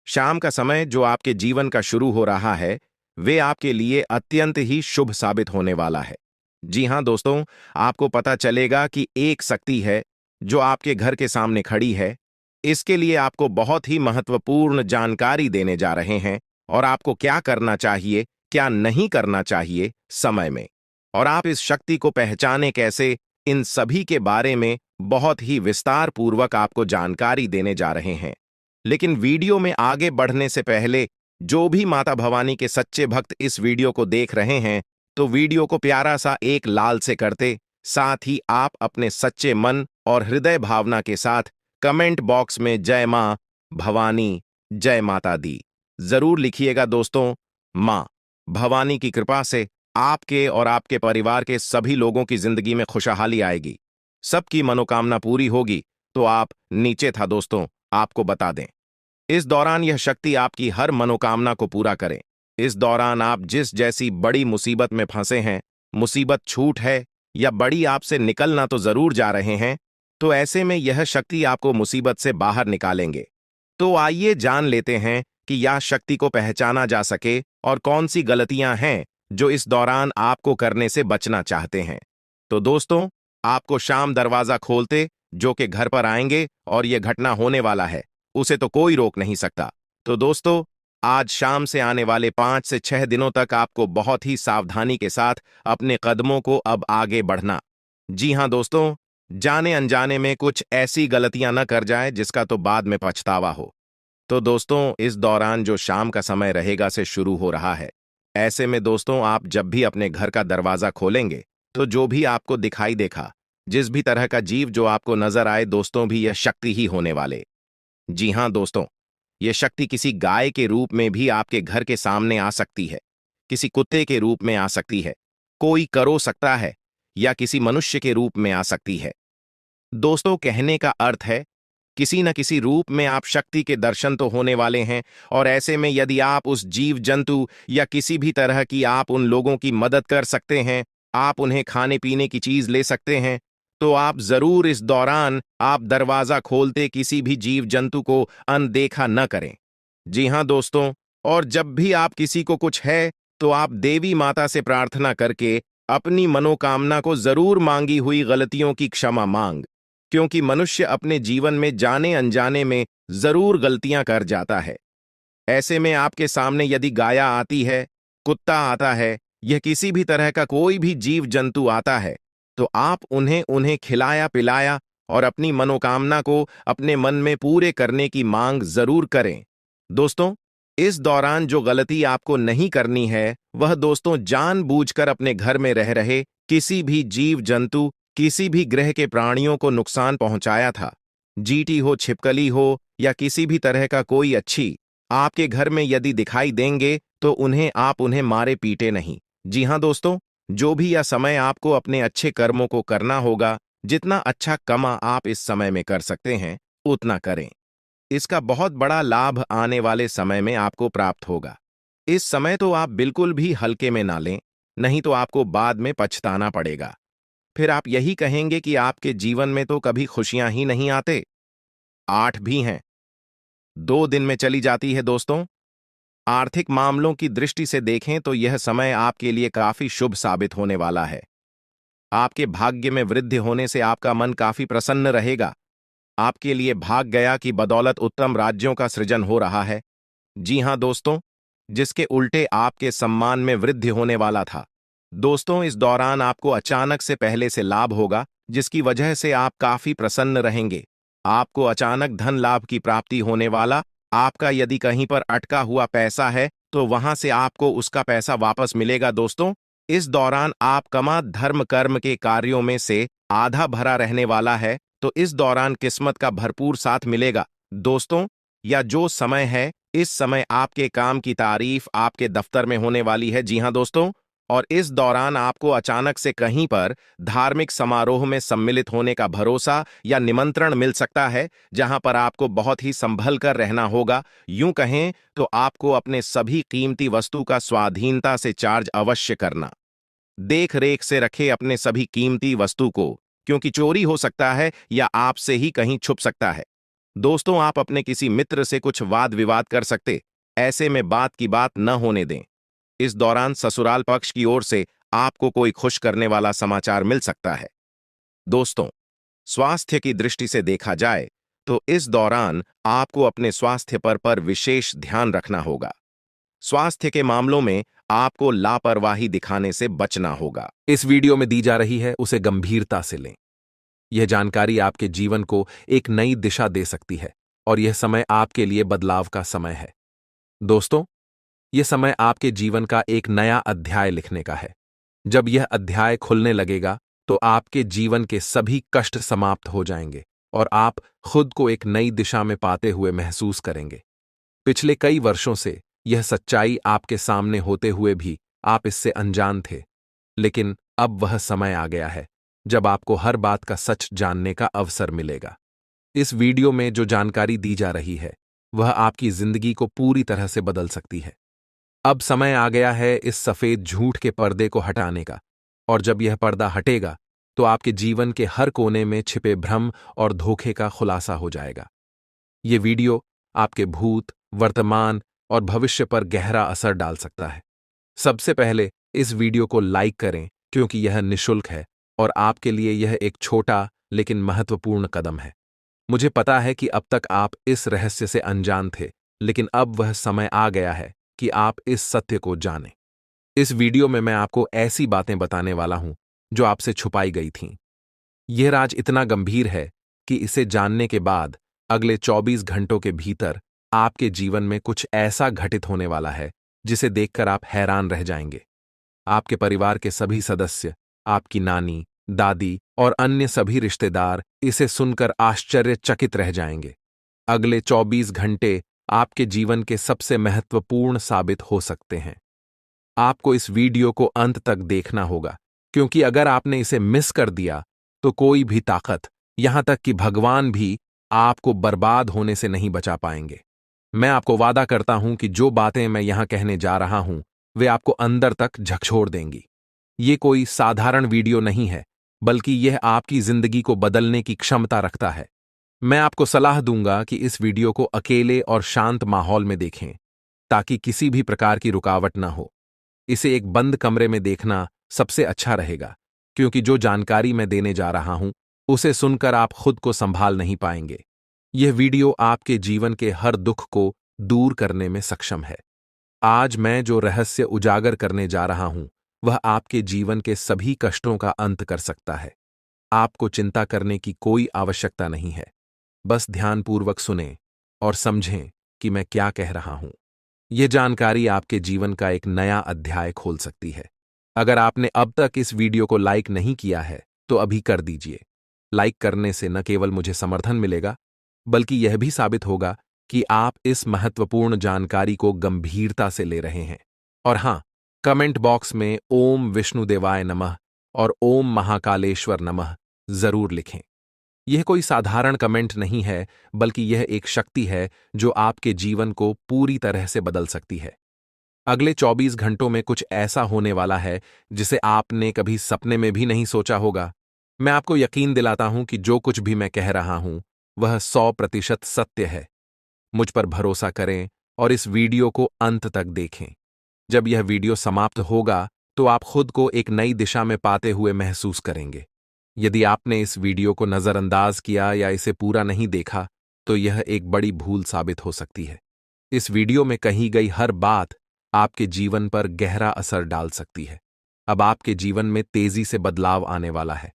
शाम का समय जो आपके जीवन का शुरू हो रहा है, वे आपके लिए अत्यंत ही शुभ साबित होने वाला है। जी हां दोस्तों, आपको पता चलेगा कि एक शक्ति है जो आपके घर के सामने खड़ी है। इसके लिए आपको बहुत ही महत्वपूर्ण जानकारी देने जा रहे हैं और आपको क्या करना चाहिए, क्या नहीं करना चाहिए समय में, और आप इस शक्ति को पहचाने कैसे, इन सभी के बारे में बहुत ही विस्तार पूर्वक आपको जानकारी देने जा रहे हैं। लेकिन वीडियो में आगे बढ़ने से पहले जो भी माता भवानी के सच्चे भक्त इस वीडियो को देख रहे हैं, तो वीडियो को प्यारा सा एक लाल से करते, साथ ही आप अपने सच्चे मन और हृदय भावना के साथ कमेंट बॉक्स में जय मां भवानी, जय माता दी जरूर लिखिएगा दोस्तों। मां भवानी की कृपा से आपके और आपके परिवार के सभी लोगों की जिंदगी में खुशहाली आएगी, सबकी मनोकामना पूरी होगी। तो आप नीचे था दोस्तों, आपको बता दें, इस दौरान यह शक्ति आपकी हर मनोकामना को पूरा करें। इस दौरान आप जिस जैसी बड़ी मुसीबत में फंसे हैं, मुसीबत छूट है या बड़ी आपसे निकलना तो जरूर जा रहे हैं, तो ऐसे में यह शक्ति आपको मुसीबत से बाहर निकालेंगे। तो आइए जान लेते हैं कि यह शक्ति को पहचाना जा सके और कौन सी गलतियां हैं जो इस दौरान आपको करने से बचना चाहते हैं। तो दोस्तों, आपको शाम दरवाजा खोलते जो कि घर पर आएंगे और यह घटना होने वाला है, उसे तो कोई रोक नहीं सकता। तो दोस्तों, आज शाम से आने वाले 5 से 6 दिनों तक आपको बहुत ही सावधानी के साथ अपने कदमों को अब आगे बढ़ना। जी हां दोस्तों, जाने अनजाने में कुछ ऐसी गलतियां न कर जाए जिसका तो बाद में पछतावा हो। तो दोस्तों, इस दौरान जो शाम का समय रहेगा से शुरू हो रहा है। ऐसे में दोस्तों, आप जब भी अपने घर का दरवाजा खोलेंगे, तो जो भी आपको दिखाई देखा, जिस भी तरह का जीव जो आपको नजर आए दोस्तों, भी यह शक्ति ही होने वाले। जी हां दोस्तों, यह शक्ति किसी गाय के रूप में भी आपके घर के सामने आ सकती है, किसी कुत्ते के रूप में आ सकती है, कोई करो सकता है, या किसी मनुष्य के रूप में आ सकती है। दोस्तों, कहने का अर्थ है किसी न किसी रूप में आप शक्ति के दर्शन तो होने वाले हैं, और ऐसे में यदि आप उस जीव जंतु या किसी भी तरह की आप उन लोगों की मदद कर सकते हैं, आप उन्हें खाने पीने की चीज ले सकते हैं, तो आप जरूर इस दौरान आप दरवाजा खोलते किसी भी जीव जंतु को अनदेखा न करें। जी हां दोस्तों, और जब भी आप किसी को कुछ है, तो आप देवी माता से प्रार्थना करके अपनी मनोकामना को जरूर मांगी हुई गलतियों की क्षमा मांग, क्योंकि मनुष्य अपने जीवन में जाने अनजाने में जरूर गलतियां कर जाता है। ऐसे में आपके सामने यदि गाया आती है, कुत्ता आता है, यह किसी भी तरह का कोई भी जीव जंतु आता है, तो आप उन्हें उन्हें खिलाया पिलाया और अपनी मनोकामना को अपने मन में पूरे करने की मांग जरूर करें। दोस्तों, इस दौरान जो गलती आपको नहीं करनी है, वह दोस्तों जानबूझकर अपने घर में रह रहे किसी भी जीव जंतु, किसी भी ग्रह के प्राणियों को नुकसान पहुंचाया था। जीटी हो, छिपकली हो, या किसी भी तरह का कोई अच्छी आपके घर में यदि दिखाई देंगे, तो आप उन्हें मारे पीटे नहीं। जी हां दोस्तों, जो भी यह समय आपको अपने अच्छे कर्मों को करना होगा, जितना अच्छा कमा आप इस समय में कर सकते हैं, उतना करें। इसका बहुत बड़ा लाभ आने वाले समय में आपको प्राप्त होगा। इस समय तो आप बिल्कुल भी हल्के में ना लें, नहीं तो आपको बाद में पछताना पड़ेगा। फिर आप यही कहेंगे कि आपके जीवन में तो कभी खुशियां ही नहीं आते। 8 भी हैं। 2 दिन में चली जाती है दोस्तों। आर्थिक मामलों की दृष्टि से देखें तो यह समय आपके लिए काफी शुभ साबित होने वाला है। आपके भाग्य में वृद्धि होने से आपका मन काफी प्रसन्न रहेगा। आपके लिए भाग गया की बदौलत उत्तम राज्यों का सृजन हो रहा है। जी हां दोस्तों, जिसके उल्टे आपके सम्मान में वृद्धि होने वाला था। दोस्तों, इस दौरान आपको अचानक से पहले से लाभ होगा, जिसकी वजह से आप काफी प्रसन्न रहेंगे। आपको अचानक धन लाभ की प्राप्ति होने वाला। आपका यदि कहीं पर अटका हुआ पैसा है तो वहां से आपको उसका पैसा वापस मिलेगा। दोस्तों, इस दौरान आप कमा धर्म कर्म के कार्यों में से आधा भरा रहने वाला है, तो इस दौरान किस्मत का भरपूर साथ मिलेगा। दोस्तों, या जो समय है, इस समय आपके काम की तारीफ आपके दफ्तर में होने वाली है। जी हां दोस्तों, और इस दौरान आपको अचानक से कहीं पर धार्मिक समारोह में सम्मिलित होने का भरोसा या निमंत्रण मिल सकता है, जहां पर आपको बहुत ही संभल कर रहना होगा। यूं कहें तो आपको अपने सभी कीमती वस्तु का स्वाधीनता से चार्ज अवश्य करना। देख रेख से रखे अपने सभी कीमती वस्तु को, क्योंकि चोरी हो सकता है या आपसे ही कहीं छुप सकता है। दोस्तों, आप अपने किसी मित्र से कुछ वाद विवाद कर सकते, ऐसे में बात की बात न होने दें। इस दौरान ससुराल पक्ष की ओर से आपको कोई खुश करने वाला समाचार मिल सकता है। दोस्तों, स्वास्थ्य की दृष्टि से देखा जाए तो इस दौरान आपको अपने स्वास्थ्य पर विशेष ध्यान रखना होगा। स्वास्थ्य के मामलों में आपको लापरवाही दिखाने से बचना होगा।
इस वीडियो में दी जा रही है उसे गंभीरता से लें। यह जानकारी आपके जीवन को एक नई दिशा दे सकती है और यह समय आपके लिए बदलाव का समय है। दोस्तों, यह समय आपके जीवन का एक नया अध्याय लिखने का है। जब यह अध्याय खुलने लगेगा तो आपके जीवन के सभी कष्ट समाप्त हो जाएंगे और आप खुद को एक नई दिशा में पाते हुए महसूस करेंगे। पिछले कई वर्षों से यह सच्चाई आपके सामने होते हुए भी आप इससे अनजान थे, लेकिन अब वह समय आ गया है जब आपको हर बात का सच जानने का अवसर मिलेगा। इस वीडियो में जो जानकारी दी जा रही है वह आपकी जिंदगी को पूरी तरह से बदल सकती है। अब समय आ गया है इस सफेद झूठ के पर्दे को हटाने का, और जब यह पर्दा हटेगा तो आपके जीवन के हर कोने में छिपे भ्रम और धोखे का खुलासा हो जाएगा। यह वीडियो आपके भूत, वर्तमान और भविष्य पर गहरा असर डाल सकता है। सबसे पहले इस वीडियो को लाइक करें, क्योंकि यह निःशुल्क है और आपके लिए यह एक छोटा लेकिन महत्वपूर्ण कदम है। मुझे पता है कि अब तक आप इस रहस्य से अनजान थे, लेकिन अब वह समय आ गया है कि आप इस सत्य को जानें। इस वीडियो में मैं आपको ऐसी बातें बताने वाला हूं जो आपसे छुपाई गई थीं। यह राज इतना गंभीर है कि इसे जानने के बाद अगले 24 घंटों के भीतर आपके जीवन में कुछ ऐसा घटित होने वाला है जिसे देखकर आप हैरान रह जाएंगे। आपके परिवार के सभी सदस्य, आपकी नानी, दादी और अन्य सभी रिश्तेदार इसे सुनकर आश्चर्यचकित रह जाएंगे। अगले 24 घंटे आपके जीवन के सबसे महत्वपूर्ण साबित हो सकते हैं। आपको इस वीडियो को अंत तक देखना होगा, क्योंकि अगर आपने इसे मिस कर दिया तो कोई भी ताकत, यहां तक कि भगवान भी, आपको बर्बाद होने से नहीं बचा पाएंगे। मैं आपको वादा करता हूं कि जो बातें मैं यहां कहने जा रहा हूं वे आपको अंदर तक झकझोर देंगी। ये कोई साधारण वीडियो नहीं है, बल्कि यह आपकी जिंदगी को बदलने की क्षमता रखता है। मैं आपको सलाह दूंगा कि इस वीडियो को अकेले और शांत माहौल में देखें, ताकि किसी भी प्रकार की रुकावट न हो। इसे एक बंद कमरे में देखना सबसे अच्छा रहेगा, क्योंकि जो जानकारी मैं देने जा रहा हूं उसे सुनकर आप खुद को संभाल नहीं पाएंगे। यह वीडियो आपके जीवन के हर दुख को दूर करने में सक्षम है। आज मैं जो रहस्य उजागर करने जा रहा हूं वह आपके जीवन के सभी कष्टों का अंत कर सकता है। आपको चिंता करने की कोई आवश्यकता नहीं है। बस ध्यानपूर्वक सुनें और समझें कि मैं क्या कह रहा हूं। यह जानकारी आपके जीवन का एक नया अध्याय खोल सकती है। अगर आपने अब तक इस वीडियो को लाइक नहीं किया है तो अभी कर दीजिए। लाइक करने से न केवल मुझे समर्थन मिलेगा, बल्कि यह भी साबित होगा कि आप इस महत्वपूर्ण जानकारी को गंभीरता से ले रहे हैं। और हां, कमेंट बॉक्स में ओम विष्णुदेवाय नमः और ओम महाकालेश्वर नमः जरूर लिखें। यह कोई साधारण कमेंट नहीं है, बल्कि यह एक शक्ति है जो आपके जीवन को पूरी तरह से बदल सकती है। अगले 24 घंटों में कुछ ऐसा होने वाला है जिसे आपने कभी सपने में भी नहीं सोचा होगा। मैं आपको यकीन दिलाता हूं कि जो कुछ भी मैं कह रहा हूं वह 100% सत्य है। मुझ पर भरोसा करें और इस वीडियो को अंत तक देखें। जब यह वीडियो समाप्त होगा तो आप खुद को एक नई दिशा में पाते हुए महसूस करेंगे। यदि आपने इस वीडियो को नज़रअंदाज किया या इसे पूरा नहीं देखा तो यह एक बड़ी भूल साबित हो सकती है। इस वीडियो में कही गई हर बात आपके जीवन पर गहरा असर डाल सकती है। अब आपके जीवन में तेजी से बदलाव आने वाला है।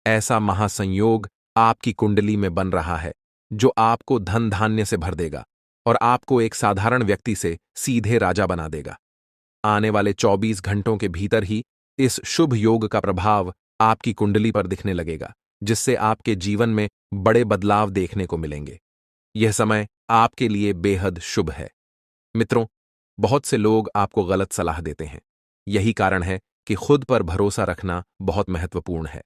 ऐसा महासंयोग आपकी कुंडली में बन रहा है जो आपको धन धान्य से भर देगा और आपको एक साधारण व्यक्ति से सीधे राजा बना देगा। आने वाले 24 घंटों के भीतर ही इस शुभ योग का प्रभाव आपकी कुंडली पर दिखने लगेगा, जिससे आपके जीवन में बड़े बदलाव देखने को मिलेंगे। यह समय आपके लिए बेहद शुभ है। मित्रों, बहुत से लोग आपको गलत सलाह देते हैं। यही कारण है कि खुद पर भरोसा रखना बहुत महत्वपूर्ण है।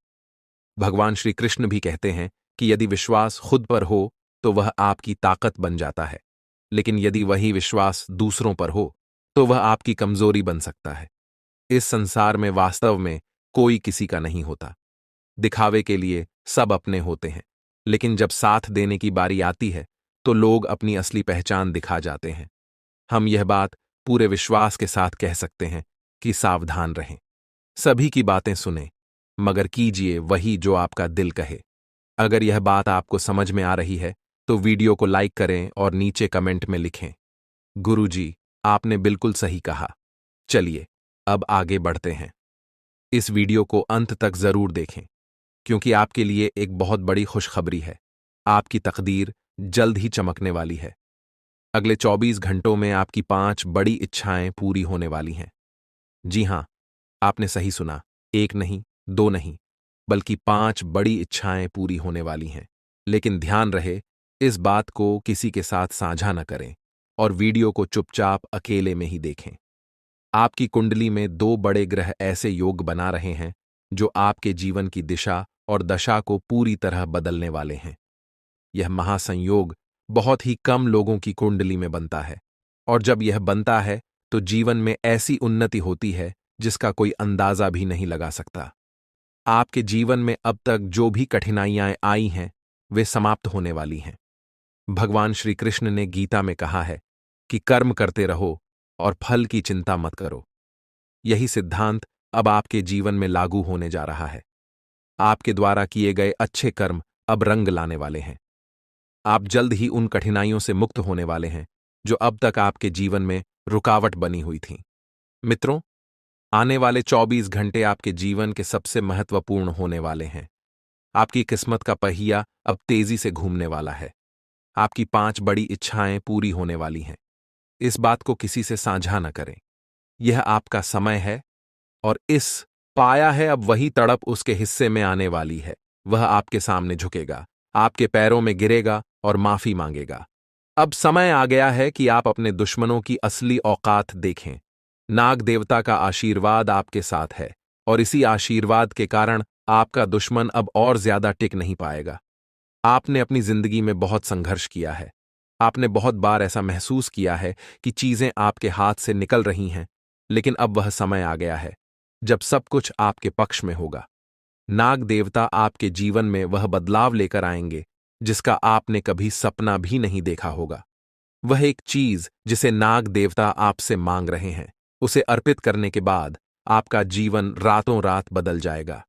भगवान श्री कृष्ण भी कहते हैं कि यदि विश्वास खुद पर हो तो वह आपकी ताकत बन जाता है, लेकिन यदि वही विश्वास दूसरों पर हो तो वह आपकी कमजोरी बन सकता है। इस संसार में वास्तव में कोई किसी का नहीं होता। दिखावे के लिए सब अपने होते हैं, लेकिन जब साथ देने की बारी आती है तो लोग अपनी असली पहचान दिखा जाते हैं। हम यह बात पूरे विश्वास के साथ कह सकते हैं कि सावधान रहें। सभी की बातें सुनें, मगर कीजिए वही जो आपका दिल कहे। अगर यह बात आपको समझ में आ रही है तो वीडियो को लाइक करें और नीचे कमेंट में लिखें, गुरुजी, आपने बिल्कुल सही कहा। चलिए अब आगे बढ़ते हैं। इस वीडियो को अंत तक जरूर देखें, क्योंकि आपके लिए एक बहुत बड़ी खुशखबरी है। आपकी तकदीर जल्द ही चमकने वाली है। अगले 24 घंटों में आपकी 5 बड़ी इच्छाएं पूरी होने वाली हैं। जी हां, आपने सही सुना, एक नहीं, दो नहीं, बल्कि 5 बड़ी इच्छाएं पूरी होने वाली हैं। लेकिन ध्यान रहे, इस बात को किसी के साथ साझा न करें और वीडियो को चुपचाप अकेले में ही देखें। आपकी कुंडली में 2 बड़े ग्रह ऐसे योग बना रहे हैं जो आपके जीवन की दिशा और दशा को पूरी तरह बदलने वाले हैं। यह महासंयोग बहुत ही कम लोगों की कुंडली में बनता है, और जब यह बनता है तो जीवन में ऐसी उन्नति होती है जिसका कोई अंदाजा भी नहीं लगा सकता। आपके जीवन में अब तक जो भी कठिनाइयां आई हैं वे समाप्त होने वाली हैं। भगवान श्री कृष्ण ने गीता में कहा है कि कर्म करते रहो और फल की चिंता मत करो। यही सिद्धांत अब आपके जीवन में लागू होने जा रहा है। आपके द्वारा किए गए अच्छे कर्म अब रंग लाने वाले हैं। आप जल्द ही उन कठिनाइयों से मुक्त होने वाले हैं जो अब तक आपके जीवन में रुकावट बनी हुई थीं। मित्रों, आने वाले 24 घंटे आपके जीवन के सबसे महत्वपूर्ण होने वाले हैं। आपकी किस्मत का पहिया अब तेजी से घूमने वाला है। आपकी 5 बड़ी इच्छाएं पूरी होने वाली हैं। इस बात को किसी से साझा न करें। यह आपका समय है, और इस पाया है अब वही तड़प उसके हिस्से में आने वाली है। वह आपके सामने झुकेगा, आपके पैरों में गिरेगा और माफी मांगेगा। अब समय आ गया है कि आप अपने दुश्मनों की असली औकात देखें। नाग देवता का आशीर्वाद आपके साथ है, और इसी आशीर्वाद के कारण आपका दुश्मन अब और ज्यादा टिक नहीं पाएगा। आपने अपनी जिंदगी में बहुत संघर्ष किया है। आपने बहुत बार ऐसा महसूस किया है कि चीजें आपके हाथ से निकल रही हैं, लेकिन अब वह समय आ गया है जब सब कुछ आपके पक्ष में होगा। नाग देवता आपके जीवन में वह बदलाव लेकर आएंगे जिसका आपने कभी सपना भी नहीं देखा होगा। वह एक चीज जिसे नाग देवता आपसे मांग रहे हैं, उसे अर्पित करने के बाद आपका जीवन रातों रात बदल जाएगा।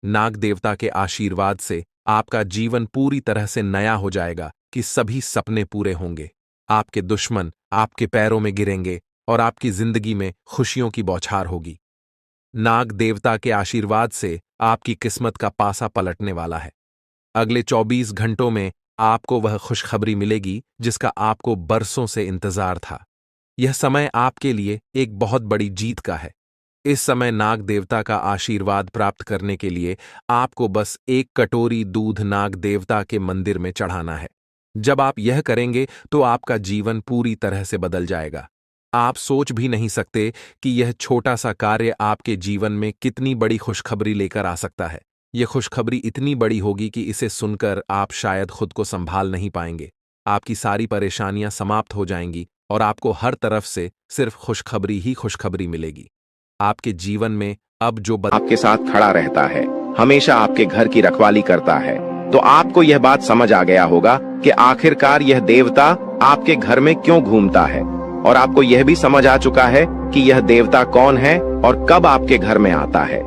नाग देवता के आशीर्वाद से आपका जीवन पूरी तरह से नया हो जाएगा कि सभी सपने पूरे होंगे। आपके दुश्मन आपके पैरों में गिरेंगे और आपकी जिंदगी में खुशियों की बौछार होगी। नाग देवता के आशीर्वाद से आपकी किस्मत का पासा पलटने वाला है। अगले 24 घंटों में आपको वह खुशखबरी मिलेगी जिसका आपको बरसों से इंतजार था। यह समय आपके लिए एक बहुत बड़ी जीत का है। इस समय नाग देवता का आशीर्वाद प्राप्त करने के लिए आपको बस 1 कटोरी दूध नाग देवता के मंदिर में चढ़ाना है। जब आप यह करेंगे तो आपका जीवन पूरी तरह से बदल जाएगा। आप सोच भी नहीं सकते कि यह छोटा सा कार्य आपके जीवन में कितनी बड़ी खुशखबरी लेकर आ सकता है। यह खुशखबरी इतनी बड़ी होगी कि इसे सुनकर आप शायद खुद को संभाल नहीं पाएंगे। आपकी सारी परेशानियां समाप्त हो जाएंगी और आपको हर तरफ से सिर्फ खुशखबरी ही खुशखबरी मिलेगी। आपके जीवन में अब जो
आपके साथ खड़ा रहता है, हमेशा आपके घर की रखवाली करता है, तो आपको यह बात समझ आ गया होगा कि आखिरकार यह देवता आपके घर में क्यों घूमता है, और आपको यह भी समझ आ चुका है कि यह देवता कौन है और कब आपके घर में आता है।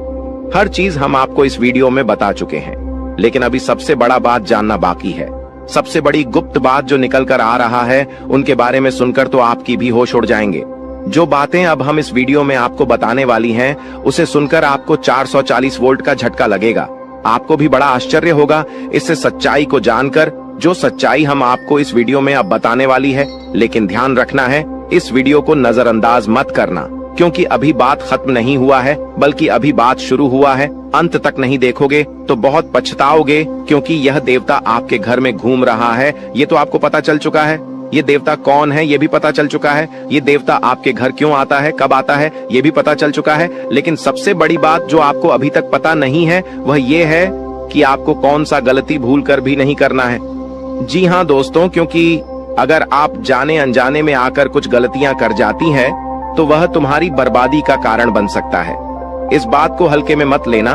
हर चीज हम आपको इस वीडियो में बता चुके हैं, लेकिन अभी सबसे बड़ा बात जानना बाकी है। सबसे बड़ी गुप्त बात जो निकल कर आ रहा है, उनके बारे में सुनकर तो आपकी भी होश उड़ जाएंगे। जो बातें अब हम इस वीडियो में आपको बताने वाली हैं, उसे सुनकर आपको 440 वोल्ट का झटका लगेगा। आपको भी बड़ा आश्चर्य होगा इससे सच्चाई को जानकर, जो सच्चाई हम आपको इस वीडियो में अब बताने वाली है। लेकिन ध्यान रखना है, इस वीडियो को नजरअंदाज मत करना, क्योंकि अभी बात खत्म नहीं हुआ है, बल्कि अभी बात शुरू हुआ है। अंत तक नहीं देखोगे तो बहुत पछताओगे, क्योंकि यह देवता आपके घर में घूम रहा है, ये तो आपको पता चल चुका है। ये देवता कौन है ये भी पता चल चुका है। ये देवता आपके घर क्यों आता है, कब आता है, ये भी पता चल चुका है। लेकिन सबसे बड़ी बात जो आपको अभी तक पता नहीं है, वह ये है कि आपको कौन सा गलती भूल कर भी नहीं करना है। जी हाँ दोस्तों, क्योंकि अगर आप जाने अनजाने में आकर कुछ गलतियां कर जाती हैं, तो वह तुम्हारी बर्बादी का कारण बन सकता है। इस बात को हल्के में मत लेना,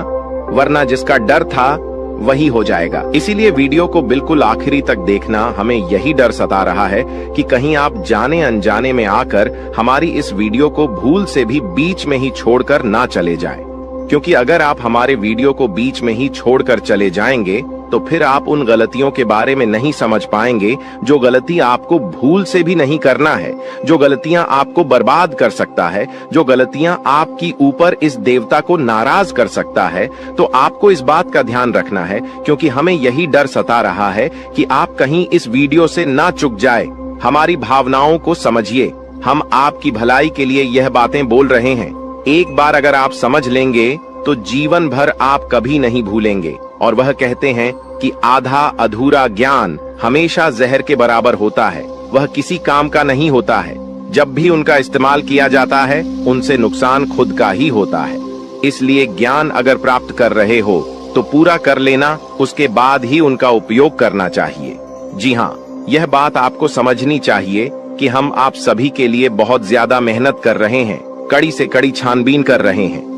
वरना जिसका डर था वही हो जाएगा। इसीलिए वीडियो को बिल्कुल आखिरी तक देखना। हमें यही डर सता रहा है कि कहीं आप जाने अनजाने में आकर हमारी इस वीडियो को भूल से भी बीच में ही छोड़कर ना चले जाएं। क्योंकि अगर आप हमारे वीडियो को बीच में ही छोड़कर चले जाएंगे, तो फिर आप उन गलतियों के बारे में नहीं समझ पाएंगे जो गलती आपको भूल से भी नहीं करना है, जो गलतियां आपको बर्बाद कर सकता है, जो गलतियां आपकी ऊपर इस देवता को नाराज कर सकता है। तो आपको इस बात का ध्यान रखना है, क्योंकि हमें यही डर सता रहा है कि आप कहीं इस वीडियो से ना चूक जाए। हमारी भावनाओं को समझिए, हम आपकी भलाई के लिए यह बातें बोल रहे हैं। एक बार अगर आप समझ लेंगे तो जीवन भर आप कभी नहीं भूलेंगे। और वह कहते हैं कि आधा अधूरा ज्ञान हमेशा जहर के बराबर होता है, वह किसी काम का नहीं होता है। जब भी उनका इस्तेमाल किया जाता है, उनसे नुकसान खुद का ही होता है। इसलिए ज्ञान अगर प्राप्त कर रहे हो तो पूरा कर लेना, उसके बाद ही उनका उपयोग करना चाहिए। जी हाँ, यह बात आपको समझनी चाहिए कि हम आप सभी के लिए बहुत ज्यादा मेहनत कर रहे हैं, कड़ी से कड़ी छानबीन कर रहे हैं।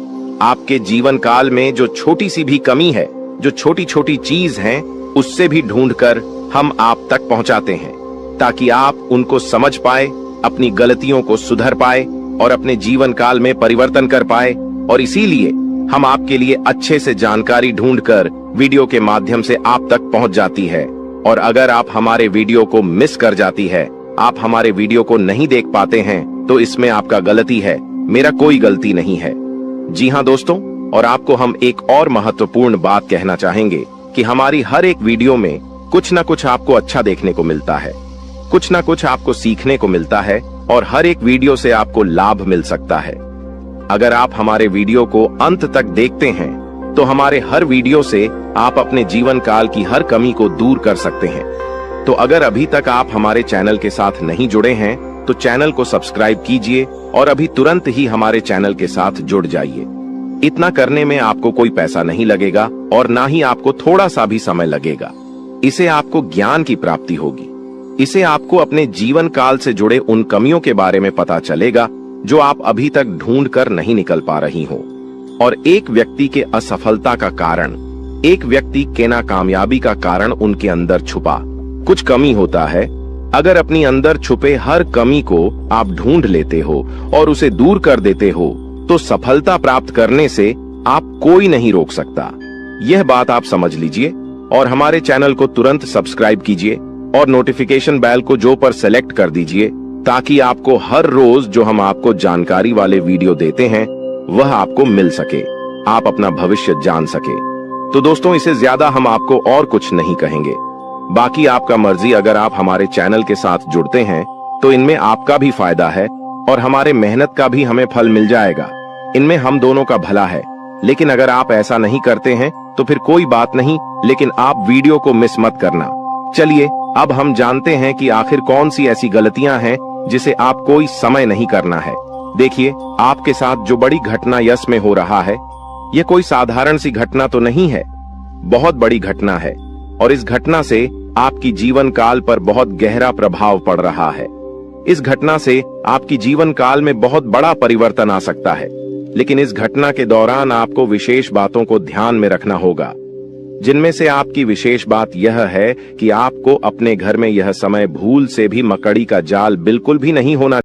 आपके जीवन काल में जो छोटी सी भी कमी है, जो छोटी छोटी चीज हैं, उससे भी ढूंढकर हम आप तक पहुंचाते हैं, ताकि आप उनको समझ पाए, अपनी गलतियों को सुधर पाए और अपने जीवन काल में परिवर्तन कर पाए। और इसीलिए हम आपके लिए अच्छे से जानकारी ढूंढकर वीडियो के माध्यम से आप तक पहुंच जाती है। और अगर आप हमारे वीडियो को मिस कर जाती है, आप हमारे वीडियो को नहीं देख पाते हैं, तो इसमें आपका गलती है, मेरा कोई गलती नहीं है। जी हाँ दोस्तों, और आपको हम एक और महत्वपूर्ण बात कहना चाहेंगे कि हमारी हर एक वीडियो में कुछ न कुछ आपको अच्छा देखने को मिलता है, कुछ न कुछ आपको सीखने को मिलता है, और हर एक वीडियो से आपको लाभ मिल सकता है। अगर आप हमारे वीडियो को अंत तक देखते हैं, तो हमारे हर वीडियो से आप अपने जीवन काल की हर कमी को दूर कर सकते हैं। तो अगर अभी तक आप हमारे चैनल के साथ नहीं जुड़े हैं, तो चैनल को सब्सक्राइब कीजिए और अभी तुरंत ही हमारे चैनल के साथ जुड़ जाइए। इतना करने में आपको कोई पैसा नहीं लगेगा और ना ही आपको थोड़ा सा भी समय लगेगा। इसे आपको ज्ञान की प्राप्ति होगी। इसे आपको अपने जीवन काल से जुड़े उन कमियों के बारे में पता चलेगा जो आप अभी तक ढूंढ कर नहीं निकल पा रही हो। और एक व्यक्ति के असफलता का कारण, एक व्यक्ति के नाकामयाबी का कारण उनके अंदर छुपा कुछ कमी होता है। अगर अपनी अंदर छुपे हर कमी को आप ढूंढ लेते हो और उसे दूर कर देते हो, तो सफलता प्राप्त करने से आप कोई नहीं रोक सकता। यह बात आप समझ लीजिए और हमारे चैनल को तुरंत सब्सक्राइब कीजिए और नोटिफिकेशन बेल को जो पर सेलेक्ट कर दीजिए, ताकि आपको हर रोज जो हम आपको जानकारी वाले वीडियो देते हैं वह आपको मिल सके, आप अपना भविष्य जान सके। तो दोस्तों, इसे ज्यादा हम आपको और कुछ नहीं कहेंगे। बाकी आपका मर्जी। अगर आप हमारे चैनल के साथ जुड़ते हैं तो इनमें आपका भी फायदा है और हमारे मेहनत का भी हमें फल मिल जाएगा। इनमें हम दोनों का भला है। लेकिन अगर आप ऐसा नहीं करते हैं तो फिर कोई बात नहीं, लेकिन आप वीडियो को मिस मत करना। चलिए अब हम जानते हैं कि आखिर कौन सी ऐसी गलतियां हैं जिसे आप कोई समय नहीं करना है। देखिए, आपके साथ जो बड़ी घटना यश में हो रहा है, यह कोई साधारण सी घटना तो नहीं है, बहुत बड़ी घटना है। और इस घटना से आपकी जीवन काल पर बहुत गहरा प्रभाव पड़ रहा है। इस घटना से आपकी जीवन काल में बहुत बड़ा परिवर्तन आ सकता है। लेकिन इस घटना के दौरान आपको विशेष बातों को ध्यान में रखना होगा। जिनमें से आपकी विशेष बात यह है कि आपको अपने घर में यह समय भूल से भी मकड़ी का जाल बिल्कुल भी नहीं होना